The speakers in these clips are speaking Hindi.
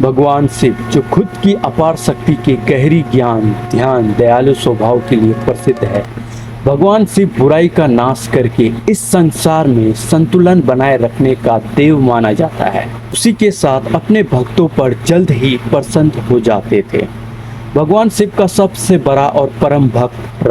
भगवान शिव जो खुद की अपार शक्ति के गहरी ज्ञान, ध्यान, दयालु स्वभाव के लिए प्रसिद्ध है। भगवान शिव बुराई का नाश करके इस संसार में संतुलन बनाए रखने का देव माना जाता है। उसी के साथ अपने भक्तों पर जल्द ही प्रसन्न हो जाते थे। भगवान शिव का सबसे बड़ा और परम भक्त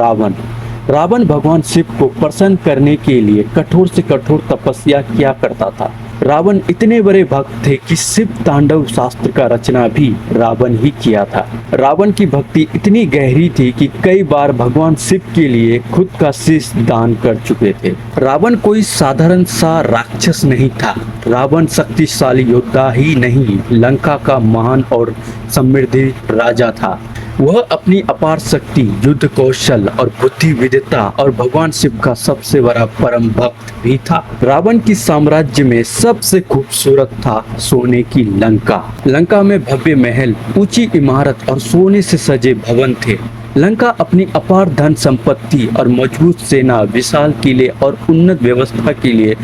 रावण भगवान शिव को प्रसन्न करने के लिए कठोर से कठोर तपस्या किया करता था। रावण इतने बड़े भक्त थे कि शिव तांडव शास्त्र का रचना भी रावण ही किया था। रावण की भक्ति इतनी गहरी थी कि कई बार भगवान शिव के लिए खुद का शीश दान कर चुके थे। रावण कोई साधारण सा राक्षस नहीं था। रावण शक्तिशाली योद्धा ही नहीं, लंका का महान और समृद्धि राजा था। वह अपनी अपार शक्ति, युद्ध कौशल और बुद्धि विद्यता और भगवान शिव का सबसे बड़ा परम भक्त भी था। रावण की साम्राज्य में सबसे खूबसूरत था सोने की लंका। लंका में भव्य महल, ऊंची इमारत और सोने से सजे भवन थे। लंका अपनी अपार धन संपत्ति और मजबूत सेना, विशाल किले और उन्नत व्यवस्था के लिए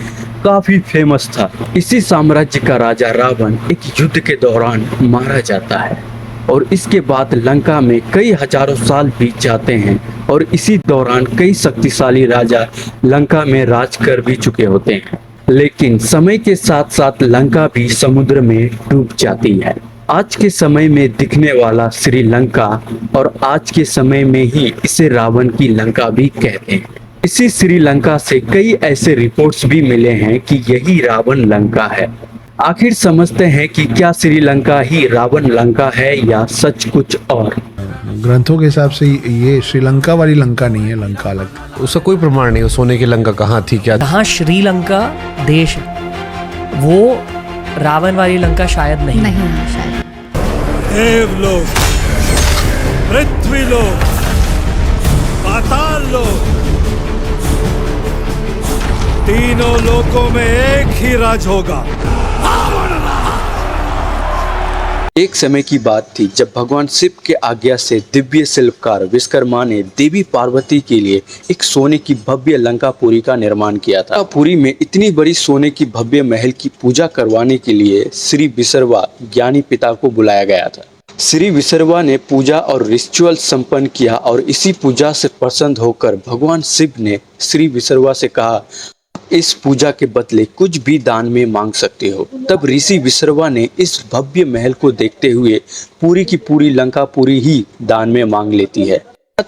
काफी फेमस था। इसी साम्राज्य का राजा रावण एक युद्ध के दौरान मारा जाता है और इसके बाद लंका में कई हजारों साल बीत जाते हैं और इसी दौरान कई शक्तिशाली राजा लंका में राज कर भी चुके होते हैं। लेकिन समय के साथ साथ लंका भी समुद्र में डूब जाती है। आज के समय में दिखने वाला श्रीलंका और आज के समय में ही इसे रावण की लंका भी कहते हैं। इसी श्रीलंका से कई ऐसे रिपोर्ट्स भी मिले हैं कि यही रावण लंका है। आखिर समझते हैं कि क्या श्रीलंका ही रावण लंका है या सच कुछ और। ग्रंथों के हिसाब से ये श्रीलंका वाली लंका नहीं है, लंका अलग। उसका कोई प्रमाण नहीं। सोने की लंका कहाँ थी, क्या जहाँ श्रीलंका देश है वो रावण वाली लंका शायद नहीं शायद। देवलोक, पृथ्वीलोक, पाताल लोक, तीनों लोकों में एक ही राज होगा। एक समय की बात थी जब भगवान शिव के आज्ञा से दिव्य शिल्पकार विश्वकर्मा ने देवी पार्वती के लिए एक सोने की भव्य लंकापुरी का निर्माण किया था। पुरी में इतनी बड़ी सोने की भव्य महल की पूजा करवाने के लिए श्री विसर्वा ज्ञानी पिता को बुलाया गया था। श्री विसर्वा ने पूजा और रिचुअल संपन्न किया और इसी पूजा से प्रसन्न होकर भगवान शिव ने श्री विसर्वा से कहा, इस पूजा के बदले कुछ भी दान में मांग सकते हो। तब ऋषि विसर्वा ने इस भव्य महल को देखते हुए पूरी की पूरी लंकापुरी ही दान में मांग लेती है।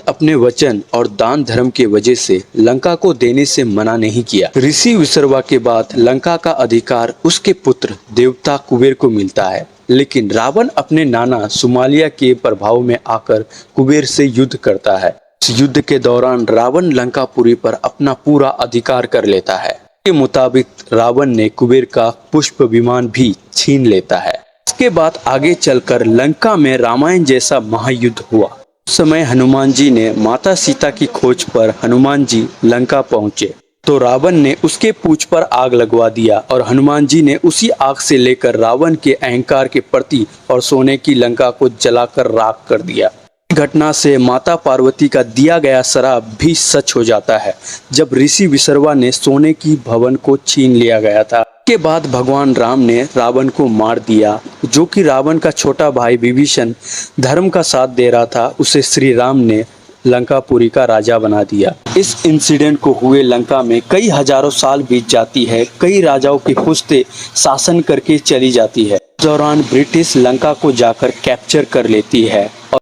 अपने वचन और दान धर्म के वजह से लंका को देने से मना नहीं किया। ऋषि विसर्वा के बाद लंका का अधिकार उसके पुत्र देवता कुबेर को मिलता है। लेकिन रावण अपने नाना सुमालिया के प्रभाव में आकर कुबेर से युद्ध करता है। इस युद्ध के दौरान रावण लंकापुरी पर अपना पूरा अधिकार कर लेता है। के मुताबिक रावण ने कुबेर का पुष्प विमान भी छीन लेता है। इसके बाद आगे चलकर लंका में रामायण जैसा महायुद्ध हुआ। उस समय हनुमान जी ने माता सीता की खोज पर हनुमान जी लंका पहुंचे तो रावण ने उसके पूंछ पर आग लगवा दिया और हनुमान जी ने उसी आग से लेकर रावण के अहंकार के प्रति और सोने की लंका को जलाकर राख कर दिया। घटना से माता पार्वती का दिया गया श्राप भी सच हो जाता है जब ऋषि विसर्वा ने सोने की भवन को छीन लिया गया था। के बाद भगवान राम ने रावण को मार दिया। जो कि रावण का छोटा भाई विभीषण धर्म का साथ दे रहा था, उसे श्री राम ने लंकापुरी का राजा बना दिया। इस इंसिडेंट को हुए लंका में कई हजारों साल बीत जाती है। कई राजाओं की पुश्तें शासन करके चली जाती है। इस दौरान ब्रिटिश लंका को जाकर कैप्चर कर लेती है और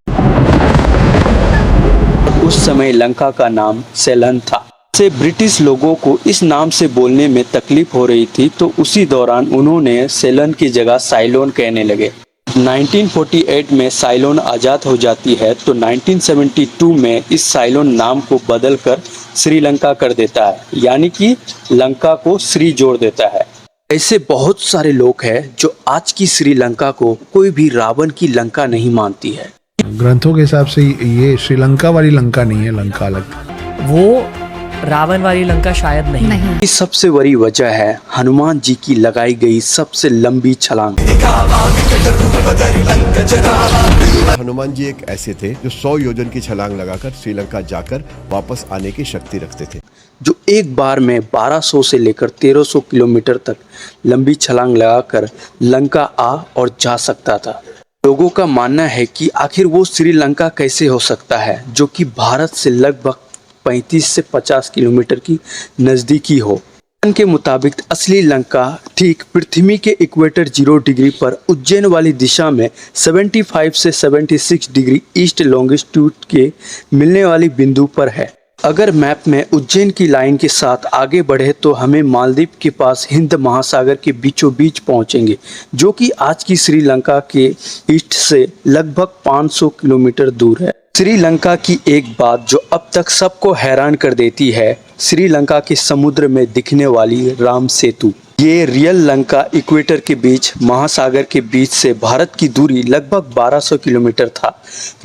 उस समय लंका का नाम सेलन था। से ब्रिटिश लोगों को इस नाम से बोलने में तकलीफ हो रही थी तो उसी दौरान उन्होंने सेलन की जगह साइलोन कहने लगे। 1948 में साइलोन आज़ाद हो जाती है तो 1972 में इस साइलोन नाम को बदलकर श्रीलंका कर देता है, यानी कि लंका को श्री जोड़ देता है। ऐसे बहुत सारे लोग हैं जो आज की श्रीलंका को कोई भी रावण की लंका नहीं मानती है। ग्रंथों के हिसाब से ये श्रीलंका वाली लंका नहीं है, लंका अलग। वो रावण वाली लंका शायद नहीं। इस सबसे बड़ी वजह है हनुमान जी की लगाई गई सबसे लंबी छलांग। हनुमान जी एक ऐसे थे जो 100 योजन की छलांग लगाकर श्रीलंका जाकर वापस आने की शक्ति रखते थे, जो एक बार में 1200 से लेकर 1300 किलोमीटर तक लंबी छलांग लगाकर लंका आ और जा सकता था। लोगों का मानना है कि आखिर वो श्रीलंका कैसे हो सकता है जो कि भारत से लगभग 35 से 50 किलोमीटर की नज़दीकी हो। के मुताबिक असली लंका ठीक पृथ्वी के इक्वेटर 0 डिग्री पर उज्जैन वाली दिशा में 75 से 76 डिग्री ईस्ट लॉन्गिट्यूड के मिलने वाली बिंदु पर है। अगर मैप में उज्जैन की लाइन के साथ आगे बढ़े तो हमें मालदीव के पास हिंद महासागर के बीचों बीच पहुंचेंगे, जो कि आज की श्रीलंका के ईस्ट से लगभग 500 किलोमीटर दूर है। श्रीलंका की एक बात जो अब तक सबको हैरान कर देती है, श्रीलंका के समुद्र में दिखने वाली राम सेतु। ये रियल लंका इक्वेटर के बीच महासागर के बीच से भारत की दूरी लगभग 1200 किलोमीटर था।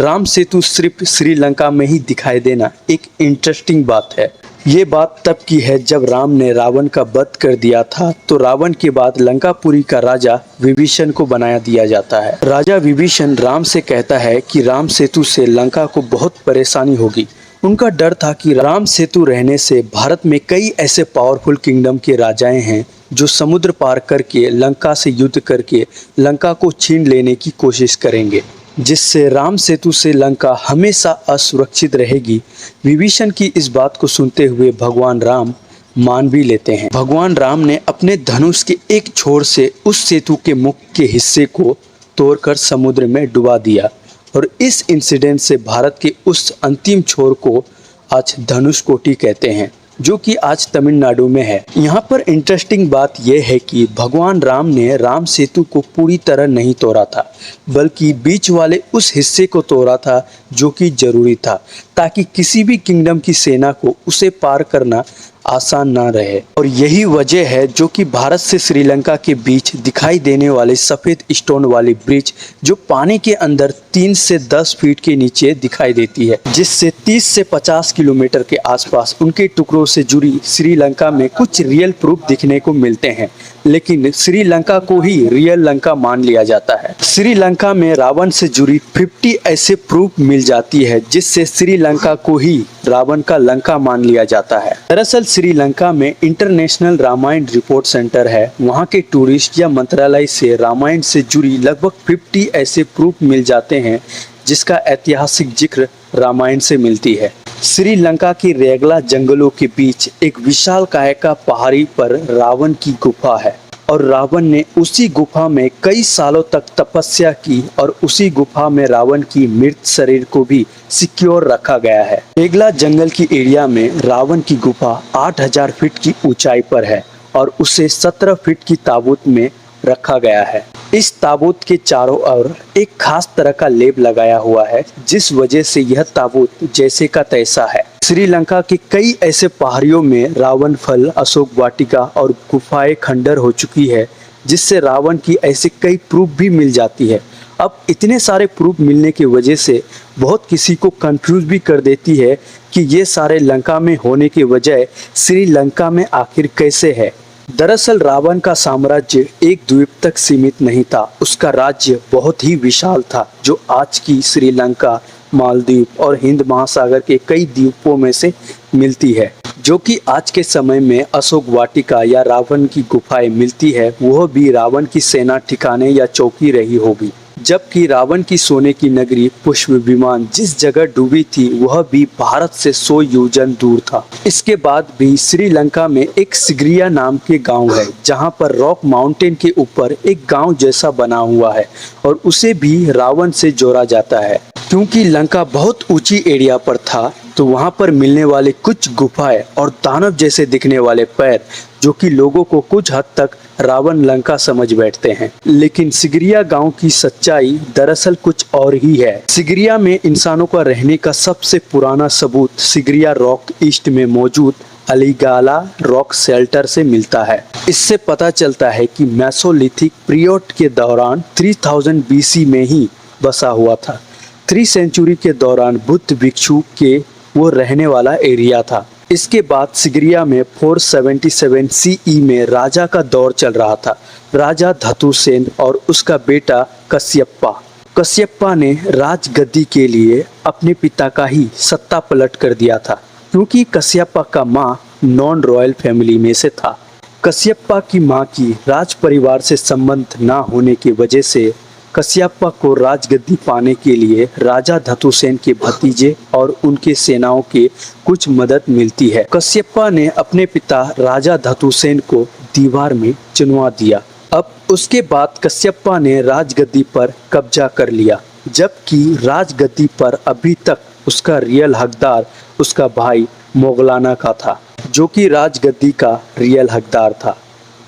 राम सेतु सिर्फ श्रीलंका में ही दिखाई देना एक इंटरेस्टिंग बात है। ये बात तब की है जब राम ने रावण का वध कर दिया था, तो रावण के बाद लंकापुरी का राजा विभीषण को बनाया दिया जाता है। राजा विभीषण राम से कहता है कि राम सेतु से लंका को बहुत परेशानी होगी। उनका डर था कि राम सेतु रहने से भारत में कई ऐसे पावरफुल किंगडम के राजाएं हैं जो समुद्र पार करके लंका से युद्ध करके लंका को छीन लेने की कोशिश करेंगे, जिससे राम सेतु से लंका हमेशा असुरक्षित रहेगी। विभीषण की इस बात को सुनते हुए भगवान राम मान भी लेते हैं। भगवान राम ने अपने धनुष के एक छोर से उस सेतु के मुख के हिस्से को तोड़कर समुद्र में डुबा दिया और इस इंसिडेंट से भारत के उस अंतिम छोर को आज धनुषकोटी कहते हैं, जो कि आज तमिलनाडु में है। यहाँ पर इंटरेस्टिंग बात यह है कि भगवान राम ने राम सेतु को पूरी तरह नहीं तोड़ा था, बल्कि बीच वाले उस हिस्से को तोड़ा था जो कि जरूरी था, ताकि किसी भी किंगडम की सेना को उसे पार करना आसान ना रहे। और यही वजह है जो कि भारत से श्रीलंका के बीच दिखाई देने वाले सफ़ेद स्टोन वाली ब्रिज जो पानी के अंदर 3 से 10 फीट के नीचे दिखाई देती है, जिससे 30 से 50 किलोमीटर के आसपास उनके टुकड़ों से जुड़ी श्रीलंका में कुछ रियल प्रूफ दिखने को मिलते हैं, लेकिन श्रीलंका को ही रियल लंका मान लिया जाता है। श्रीलंका में रावण से जुड़ी 50 ऐसे प्रूफ मिल जाती है, जिससे श्रीलंका को ही रावण का लंका मान लिया जाता है। दरअसल श्रीलंका में इंटरनेशनल रामायण रिपोर्ट सेंटर है। वहाँ के टूरिस्ट या मंत्रालय से रामायण से जुड़ी लगभग 50 ऐसे प्रूफ मिल जाते हैं, जिसका ऐतिहासिक जिक्र रामायण से मिलती है। श्रीलंका की रेगला जंगलों के बीच एक विशालकाय का पहाड़ी पर रावण की गुफा है और रावण ने उसी गुफा में कई सालों तक तपस्या की और उसी गुफा में रावण की मृत शरीर को भी सिक्योर रखा गया है। रेगला जंगल की एरिया में रावण की गुफा 8000 फीट की ऊंचाई पर है और उसे 17 फीट की ताबूत में रखा गया है। इस ताबूत के चारों ओर एक खास तरह का लेप लगाया हुआ है, जिस वजह से यह ताबूत जैसे का तैसा है। श्रीलंका के कई ऐसे पहाड़ियों में रावण फल, अशोक वाटिका और गुफाएं खंडर हो चुकी है, जिससे रावण की ऐसे कई प्रूफ भी मिल जाती है। अब इतने सारे प्रूफ मिलने की वजह से बहुत किसी को कंफ्यूज भी कर देती है कि ये सारे लंका में होने के बजाय श्रीलंका में आखिर कैसे है। दरअसल रावण का साम्राज्य एक द्वीप तक सीमित नहीं था, उसका राज्य बहुत ही विशाल था, जो आज की श्रीलंका, मालदीव और हिंद महासागर के कई द्वीपों में से मिलती है, जो कि आज के समय में अशोक वाटिका या रावण की गुफाएं मिलती है, वह भी रावण की सेना ठिकाने या चौकी रही होगी। जबकि रावण की सोने की नगरी पुष्प विमान जिस जगह डूबी थी वह भी भारत से 100 योजन दूर था। इसके बाद भी श्रीलंका में एक सिगरिया नाम के गांव है, जहां पर रॉक माउंटेन के ऊपर एक गांव जैसा बना हुआ है और उसे भी रावण से जोड़ा जाता है। क्योंकि लंका बहुत ऊंची एरिया पर था, तो वहां पर मिलने वाले कुछ गुफाएं और दानव जैसे दिखने वाले पैर, जो कि लोगों को कुछ हद तक रावण लंका समझ बैठते हैं। लेकिन सिगरिया गांव की सच्चाई दरअसल कुछ और ही है। सिगरिया में इंसानों का रहने का सबसे पुराना सबूत सिगरिया रॉक ईस्ट में मौजूद अलीगाला रॉक शेल्टर से मिलता है। इससे पता चलता है कि मेसोलिथिक पीरियड के दौरान 3000 BC में ही बसा हुआ था। 3 सेंचुरी के दौरान बुद्ध भिक्षु के वो रहने वाला एरिया था। इसके बाद सिगरिया में 477 CE में राजा का दौर चल रहा था। राजा धतुसेन और उसका बेटा कश्यपा कश्यपा ने राजगद्दी के लिए अपने पिता का ही सत्ता पलट कर दिया था, क्योंकि कश्यपा का मां नॉन रॉयल फैमिली में से था। कश्यपा की मां की राज परिवार से संबंध ना होने की वजह से कश्यपा को राजगद्दी पाने के लिए राजा धतुसेन के भतीजे और उनके सेनाओं के कुछ मदद मिलती है। कश्यपा ने अपने पिता राजा धतुसेन को दीवार में चुनवा दिया। अब उसके बाद कश्यपा ने राजगद्दी पर कब्जा कर लिया, जबकि राजगद्दी पर अभी तक उसका रियल हकदार उसका भाई मोगलाना का था, जो कि राजगद्दी का रियल हकदार था।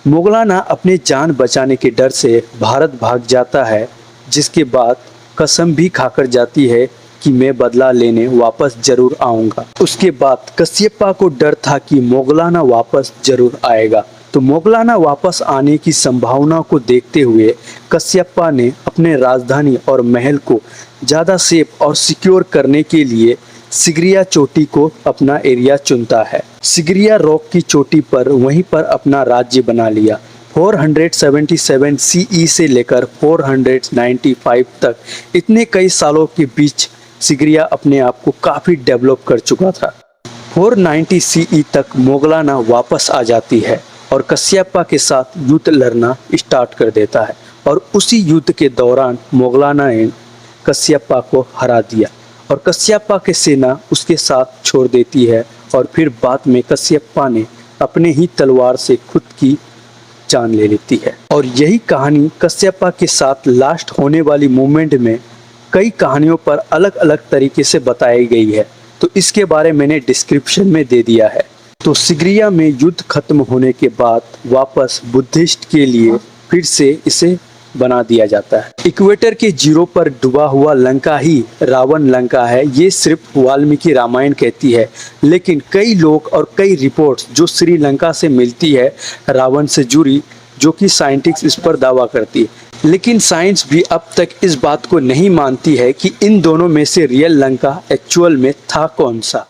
मोगलाना अपने जान बचाने के डर से भारत भाग जाता है, जिसके बाद कसम भी खाकर जाती है कि मैं बदला लेने वापस जरूर आऊंगा। उसके बाद कश्यपा को डर था कि मोगलाना वापस जरूर आएगा, तो मोगलाना वापस आने की संभावना को देखते हुए कश्यपा ने अपने राजधानी और महल को ज़्यादा सेफ और सिक्योर करने के लिए सिगरिया चोटी को अपना एरिया चुनता है। सिगरिया रॉक की चोटी पर वहीं पर अपना राज्य बना लिया। 477 CE से लेकर 495 तक इतने कई सालों के बीच सिगरिया अपने आप को काफ़ी डेवलप कर चुका था। 490 CE तक मोगलाना वापस आ जाती है और कश्यपा के साथ युद्ध लड़ना स्टार्ट कर देता है, और उसी युद्ध के दौरान मोगलाना ने कश्यपा को हरा दिया और कश्यपा की सेना उसके साथ छोड़ देती है। और फिर बाद में कश्यपा ने अपने ही तलवार से खुद की जान ले लेती है। और यही कहानी कश्यपा के साथ लास्ट होने वाली मूवमेंट में कई कहानियों पर अलग अलग तरीके से बताई गई है, तो इसके बारे मैंने डिस्क्रिप्शन में दे दिया है। तो सिगरिया में युद्ध खत्म होने के बाद वापस बुद्धिस्ट के लिए फिर से इसे बना दिया जाता है। इक्वेटर के जीरो पर डूबा हुआ लंका ही रावण लंका है, ये सिर्फ वाल्मीकि रामायण कहती है, लेकिन कई लोग और कई रिपोर्ट्स जो श्रीलंका से मिलती है रावण से जुड़ी, जो कि साइंटिस्ट इस पर दावा करती है। लेकिन साइंस भी अब तक इस बात को नहीं मानती है कि इन दोनों में से रियल लंका एक्चुअल में था कौन सा।